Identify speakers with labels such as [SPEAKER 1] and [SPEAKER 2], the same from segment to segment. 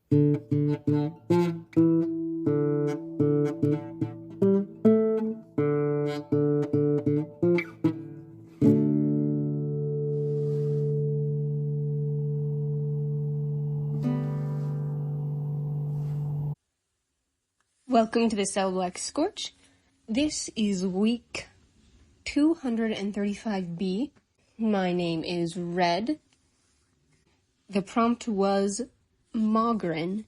[SPEAKER 1] Welcome to the cellblock Scorch. This is week 235B. My name is Red. The prompt was Mogryn,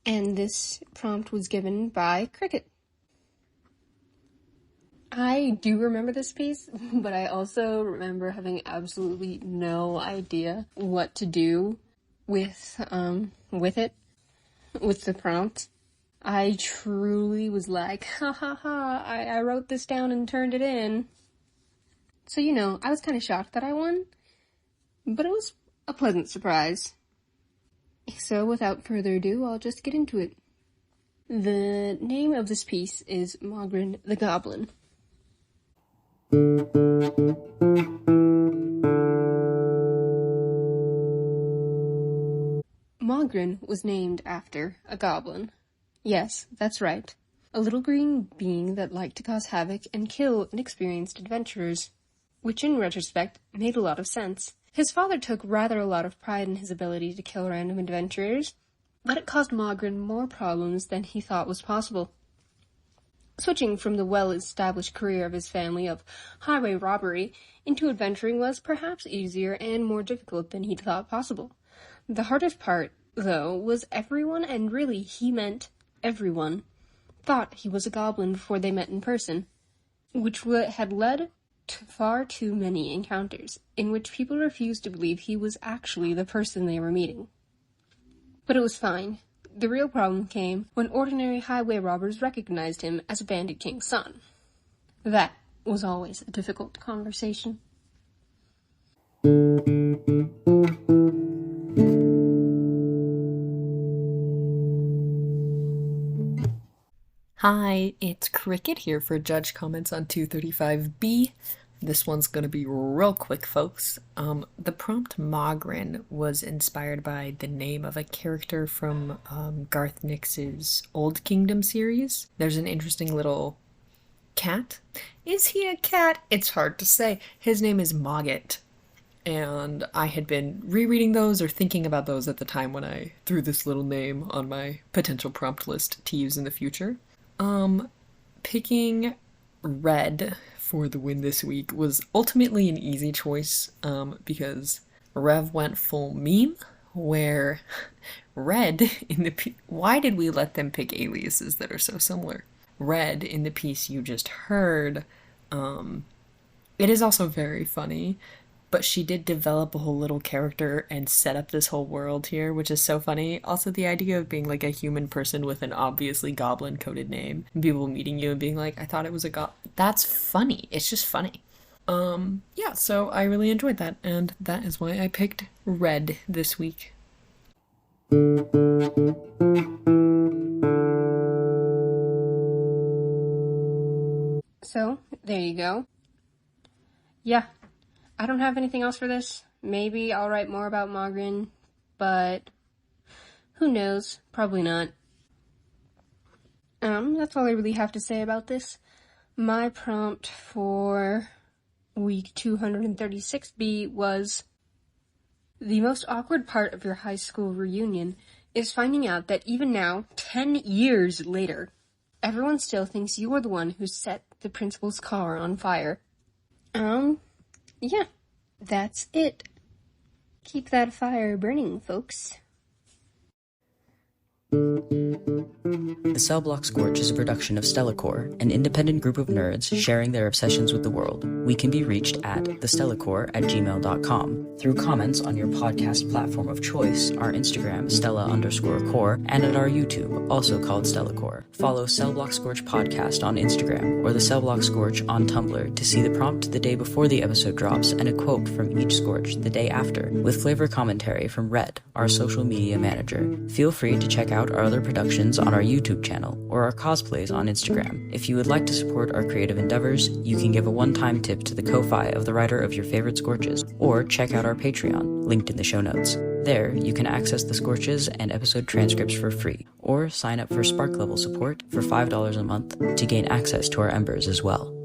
[SPEAKER 1] and this prompt was given by Cricket. I do remember this piece, but I also remember having absolutely no idea what to do with the prompt. I truly was like, ha ha ha, I wrote this down and turned it in. So, I was kind of shocked that I won, but it was a pleasant surprise. So, without further ado, I'll just get into it. The name of this piece is Mogryn the Goblin. Mogryn was named after a goblin. Yes, that's right. A little green being that liked to cause havoc and kill inexperienced adventurers, which in retrospect made a lot of sense. His father took rather a lot of pride in his ability to kill random adventurers, but it caused Mogryn more problems than he thought was possible. Switching from the well-established career of his family of highway robbery into adventuring was perhaps easier and more difficult than he'd thought possible. The hardest part, though, was everyone, and really he meant everyone, thought he was a goblin before they met in person, which had led to far too many encounters in which people refused to believe he was actually the person they were meeting. But it was fine. The real problem came when ordinary highway robbers recognized him as a bandit king's son. That was always a difficult conversation.
[SPEAKER 2] Hi, it's Cricket here for Judge Comments on 235B. This one's going to be real quick, folks. The prompt Mogryn was inspired by the name of a character from Garth Nix's Old Kingdom series. There's an interesting little cat. Is he a cat? It's hard to say. His name is Mogget. And I had been rereading those or thinking about those at the time when I threw this little name on my potential prompt list to use in the future. Picking Red for the win this week was ultimately an easy choice, because Rev went full meme, where Red in the why did we let them pick aliases that are so similar? Red in the piece you just heard, it is also very funny, but she did develop a whole little character and set up this whole world here, which is so funny. Also, the idea of being like a human person with an obviously goblin-coded name, and people meeting you and being like, I thought it was a goblin. That's funny. It's just funny. Yeah, so I really enjoyed that, and that is why I picked Red this week.
[SPEAKER 1] So, there you go. Yeah. I don't have anything else for this. Maybe I'll write more about Mogryn, but who knows? Probably not. That's all I really have to say about this. My prompt for week 236B was, the most awkward part of your high school reunion is finding out that even now, 10 years later, everyone still thinks you are the one who set the principal's car on fire. Yeah, that's it. Keep that fire burning, folks.
[SPEAKER 3] The Cellblock Scorch is a production of Stellacore, an independent group of nerds sharing their obsessions with the world. We can be reached at thestellacore@gmail.com, through comments on your podcast platform of choice, our Instagram, Stella_core, and at our YouTube, also called Stellacore. Follow Cellblock Scorch Podcast on Instagram, or the Cellblock Scorch on Tumblr to see the prompt the day before the episode drops and a quote from each Scorch the day after, with flavor commentary from Red, our social media manager. Feel free to check out our other productions on our YouTube channel or our cosplays on Instagram. If you would like to support our creative endeavors, you can give a one-time tip to the Ko-Fi of the writer of your favorite Scorches, or check out our Patreon, linked in the show notes. There, you can access the Scorches and episode transcripts for free, or sign up for Spark level support for $5 a month to gain access to our Embers as well.